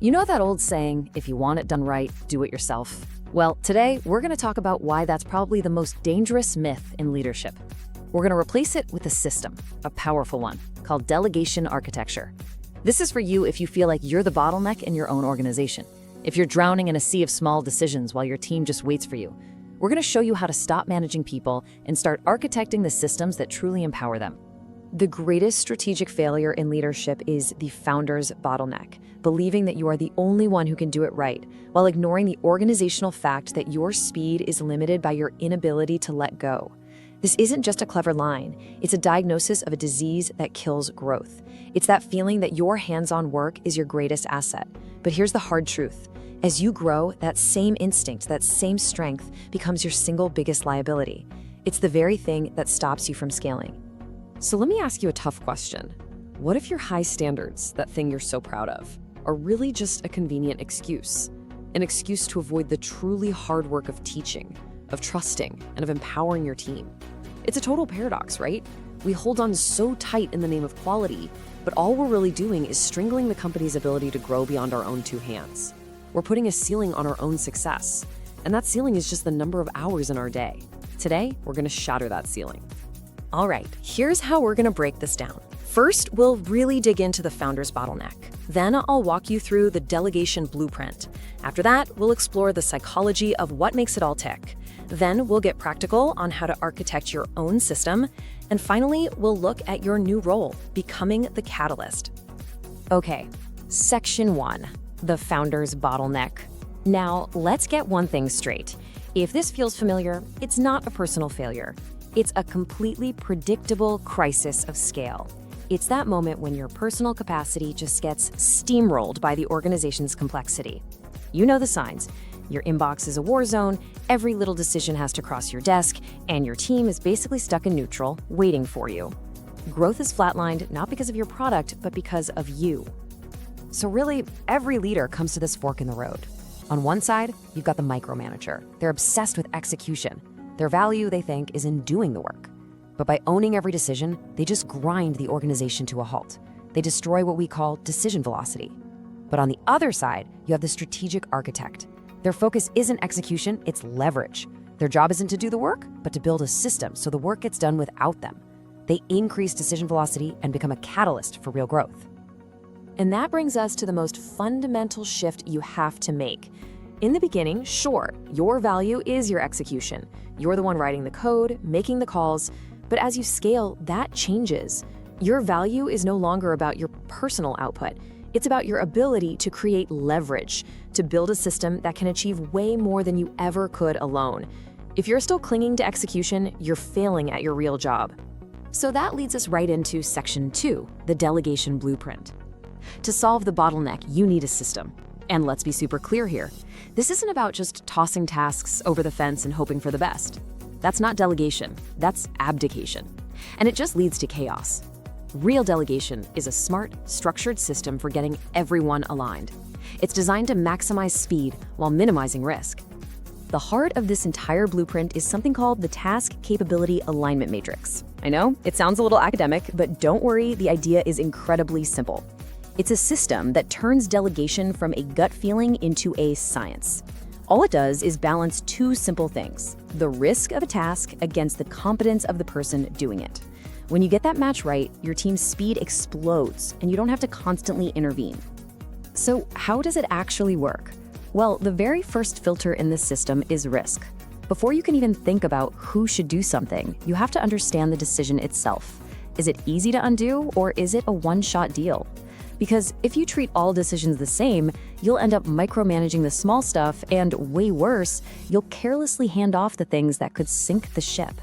You know that old saying, if you want it done right, do it yourself? Well, today we're going to talk about why that's probably the most dangerous myth in leadership. We're going to replace it with a system, a powerful one, called Delegation Architecture. This is for you if you feel like you're the bottleneck in your own organization, if you're drowning in a sea of small decisions while your team just waits for you. We're going to show you how to stop managing people and start architecting the systems that truly empower them. The greatest strategic failure in leadership is the founder's bottleneck, believing that you are the only one who can do it right, while ignoring the organizational fact that your speed is limited by your inability to let go. This isn't just a clever line, it's a diagnosis of a disease that kills growth. It's that feeling that your hands-on work is your greatest asset. But here's the hard truth. As you grow, that same instinct, that same strength becomes your single biggest liability. It's the very thing that stops you from scaling. So let me ask you a tough question. What if your high standards, that thing you're so proud of, are really just a convenient excuse? An excuse to avoid the truly hard work of teaching, of trusting, and of empowering your team. It's a total paradox, right? We hold on so tight in the name of quality, but all we're really doing is strangling the company's ability to grow beyond our own two hands. We're putting a ceiling on our own success, and that ceiling is just the number of hours in our day. Today, we're going to shatter that ceiling. All right, here's how we're going to break this down. First, we'll really dig into the founder's bottleneck. Then I'll walk you through the delegation blueprint. After that, we'll explore the psychology of what makes it all tick. Then we'll get practical on how to architect your own system. And finally, we'll look at your new role, becoming the catalyst. Okay, section 1, the founder's bottleneck. Now, let's get one thing straight. If this feels familiar, it's not a personal failure. It's a completely predictable crisis of scale. It's that moment when your personal capacity just gets steamrolled by the organization's complexity. You know the signs. Your inbox is a war zone, every little decision has to cross your desk, and your team is basically stuck in neutral, waiting for you. Growth is flatlined not because of your product, but because of you. So really, every leader comes to this fork in the road. On one side, you've got the micromanager. They're obsessed with execution. Their value, they think, is in doing the work. But by owning every decision, they just grind the organization to a halt. They destroy what we call decision velocity. But on the other side, you have the strategic architect. Their focus isn't execution, it's leverage. Their job isn't to do the work, but to build a system so the work gets done without them. They increase decision velocity and become a catalyst for real growth. And that brings us to the most fundamental shift you have to make. In the beginning, sure, your value is your execution. You're the one writing the code, making the calls, but as you scale, that changes. Your value is no longer about your personal output. It's about your ability to create leverage, to build a system that can achieve way more than you ever could alone. If you're still clinging to execution, you're failing at your real job. So that leads us right into section 2, the delegation blueprint. To solve the bottleneck, you need a system. And let's be super clear here. This isn't about just tossing tasks over the fence and hoping for the best. That's not delegation, that's abdication. And it just leads to chaos. Real delegation is a smart, structured system for getting everyone aligned. It's designed to maximize speed while minimizing risk. The heart of this entire blueprint is something called the Task Capability Alignment Matrix. I know, it sounds a little academic, but don't worry, the idea is incredibly simple. It's a system that turns delegation from a gut feeling into a science. All it does is balance two simple things: the risk of a task against the competence of the person doing it. When you get that match right, your team's speed explodes and you don't have to constantly intervene. So how does it actually work? Well, the very first filter in this system is risk. Before you can even think about who should do something, you have to understand the decision itself. Is it easy to undo, or is it a one-shot deal? Because if you treat all decisions the same, you'll end up micromanaging the small stuff, and way worse, you'll carelessly hand off the things that could sink the ship.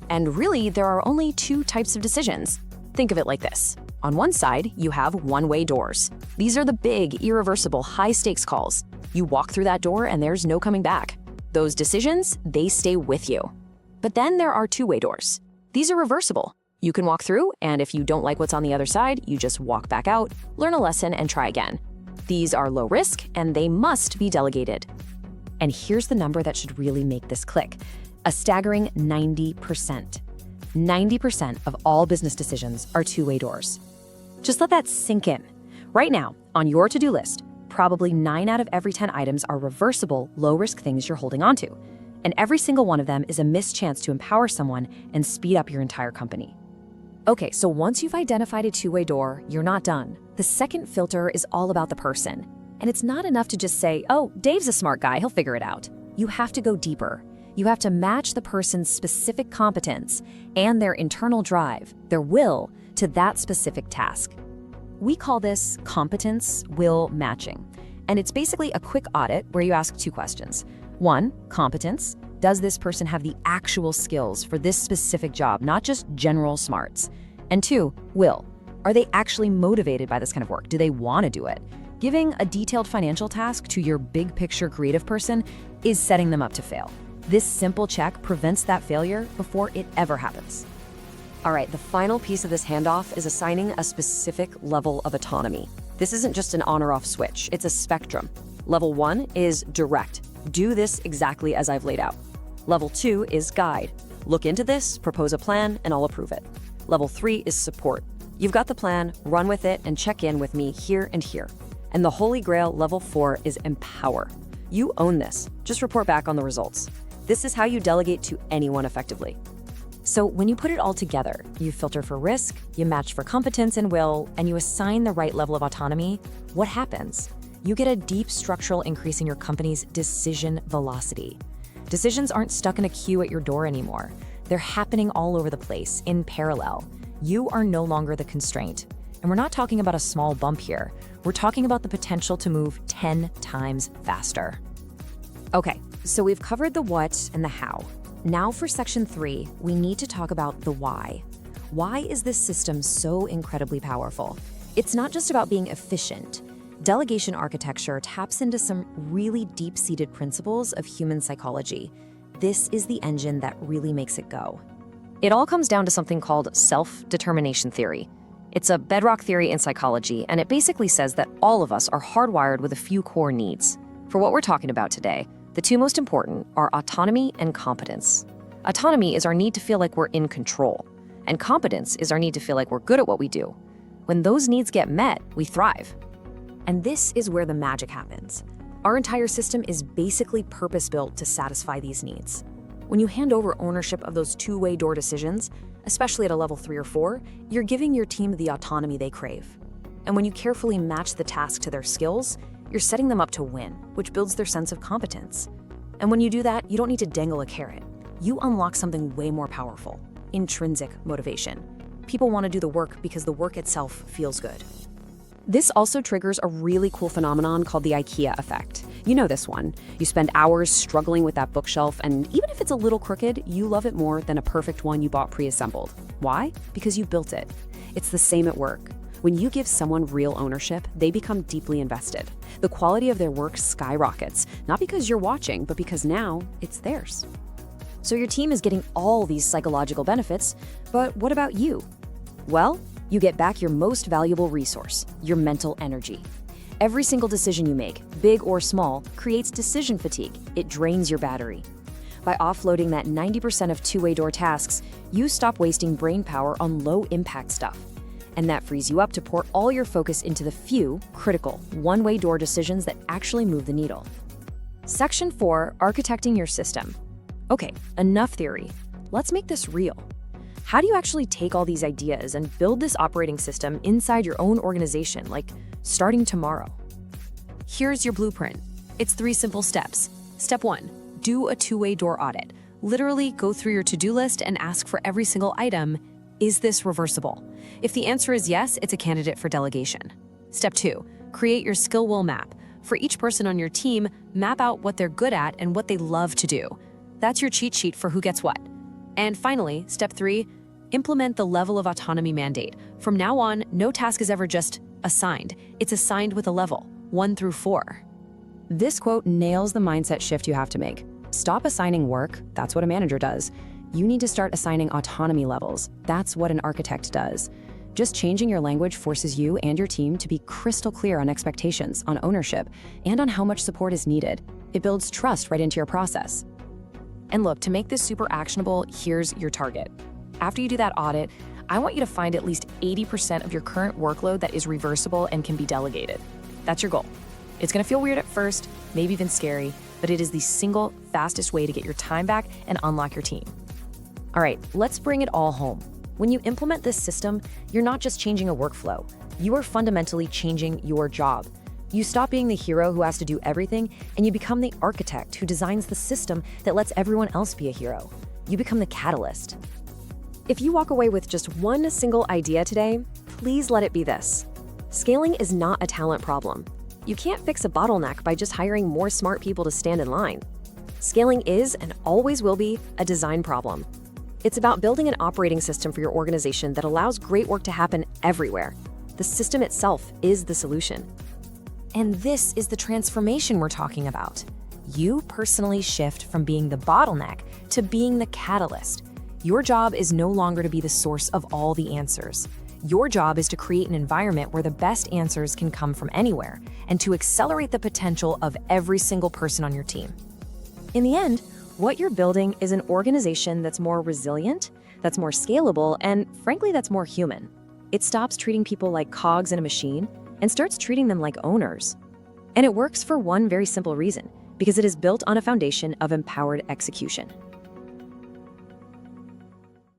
And really, there are only two types of decisions. Think of it like this. On one side, you have one-way doors. These are the big, irreversible, high-stakes calls. You walk through that door and there's no coming back. Those decisions, they stay with you. But then there are two-way doors. These are reversible. You can walk through, and if you don't like what's on the other side, you just walk back out, learn a lesson, and try again. These are low risk, and they must be delegated. And here's the number that should really make this click. A staggering 90%. 90% of all business decisions are two-way doors. Just let that sink in. Right now, on your to-do list, probably 9 out of every 10 items are reversible, low-risk things you're holding onto. And every single one of them is a missed chance to empower someone and speed up your entire company. Okay, so once you've identified a two-way door, you're not done. The second filter is all about the person. And it's not enough to just say, oh, Dave's a smart guy, he'll figure it out. You have to go deeper. You have to match the person's specific competence and their internal drive, their will, to that specific task. We call this competence-will matching. And it's basically a quick audit where you ask 2 questions. 1, competence. Does this person have the actual skills for this specific job, not just general smarts? And 2, will. Are they actually motivated by this kind of work? Do they want to do it? Giving a detailed financial task to your big picture creative person is setting them up to fail. This simple check prevents that failure before it ever happens. All right, the final piece of this handoff is assigning a specific level of autonomy. This isn't just an on or off switch, it's a spectrum. Level 1 is direct. Do this exactly as I've laid out. Level 2 is guide. Look into this, propose a plan, and I'll approve it. Level 3 is support. You've got the plan, run with it, and check in with me here and here. And the holy grail, level 4, is empower. You own this. Just report back on the results. This is how you delegate to anyone effectively. So when you put it all together, you filter for risk, you match for competence and will, and you assign the right level of autonomy, what happens? You get a deep structural increase in your company's decision velocity. Decisions aren't stuck in a queue at your door anymore. They're happening all over the place, in parallel. You are no longer the constraint. And we're not talking about a small bump here. We're talking about the potential to move 10 times faster. Okay, so we've covered the what and the how. Now for section 3, we need to talk about the why. Why is this system so incredibly powerful? It's not just about being efficient. Delegation architecture taps into some really deep-seated principles of human psychology. This is the engine that really makes it go. It all comes down to something called self-determination theory. It's a bedrock theory in psychology, and it basically says that all of us are hardwired with a few core needs. For what we're talking about today, the 2 most important are autonomy and competence. Autonomy is our need to feel like we're in control, and competence is our need to feel like we're good at what we do. When those needs get met, we thrive. And this is where the magic happens. Our entire system is basically purpose-built to satisfy these needs. When you hand over ownership of those two-way door decisions, especially at a level 3 or 4, you're giving your team the autonomy they crave. And when you carefully match the task to their skills, you're setting them up to win, which builds their sense of competence. And when you do that, you don't need to dangle a carrot. You unlock something way more powerful: intrinsic motivation. People want to do the work because the work itself feels good. This also triggers a really cool phenomenon called the IKEA Effect. You know this one. You spend hours struggling with that bookshelf, and even if it's a little crooked, you love it more than a perfect one you bought pre-assembled. Why? Because you built it. It's the same at work. When you give someone real ownership, they become deeply invested. The quality of their work skyrockets, not because you're watching, but because now it's theirs. So your team is getting all these psychological benefits, but what about you? Well, you get back your most valuable resource, your mental energy. Every single decision you make, big or small, creates decision fatigue. It drains your battery. By offloading that 90% of two-way door tasks, you stop wasting brain power on low-impact stuff. And that frees you up to pour all your focus into the few, critical, one-way door decisions that actually move the needle. Section 4, architecting your system. Okay, enough theory. Let's make this real. How do you actually take all these ideas and build this operating system inside your own organization, like starting tomorrow? Here's your blueprint. It's 3 simple steps. Step 1, do a two-way door audit. Literally go through your to-do list and ask for every single item, is this reversible? If the answer is yes, it's a candidate for delegation. Step 2, create your skill-will map. For each person on your team, map out what they're good at and what they love to do. That's your cheat sheet for who gets what. And finally, step 3, implement the level of autonomy mandate. From now on, no task is ever just assigned. It's assigned with a level, 1 through 4. This quote nails the mindset shift you have to make. Stop assigning work. That's what a manager does. You need to start assigning autonomy levels. That's what an architect does. Just changing your language forces you and your team to be crystal clear on expectations, on ownership, and on how much support is needed. It builds trust right into your process. And look, to make this super actionable, here's your target. After you do that audit, I want you to find at least 80% of your current workload that is reversible and can be delegated. That's your goal. It's going to feel weird at first, maybe even scary, but it is the single fastest way to get your time back and unlock your team. All right, let's bring it all home. When you implement this system, you're not just changing a workflow, you are fundamentally changing your job. You stop being the hero who has to do everything, and you become the architect who designs the system that lets everyone else be a hero. You become the catalyst. If you walk away with just one single idea today, please let it be this. Scaling is not a talent problem. You can't fix a bottleneck by just hiring more smart people to stand in line. Scaling is, and always will be, a design problem. It's about building an operating system for your organization that allows great work to happen everywhere. The system itself is the solution. And this is the transformation we're talking about. You personally shift from being the bottleneck to being the catalyst. Your job is no longer to be the source of all the answers. Your job is to create an environment where the best answers can come from anywhere and to accelerate the potential of every single person on your team. In the end, what you're building is an organization that's more resilient, that's more scalable, and frankly, that's more human. It stops treating people like cogs in a machine and starts treating them like owners. And it works for one very simple reason, because it is built on a foundation of empowered execution.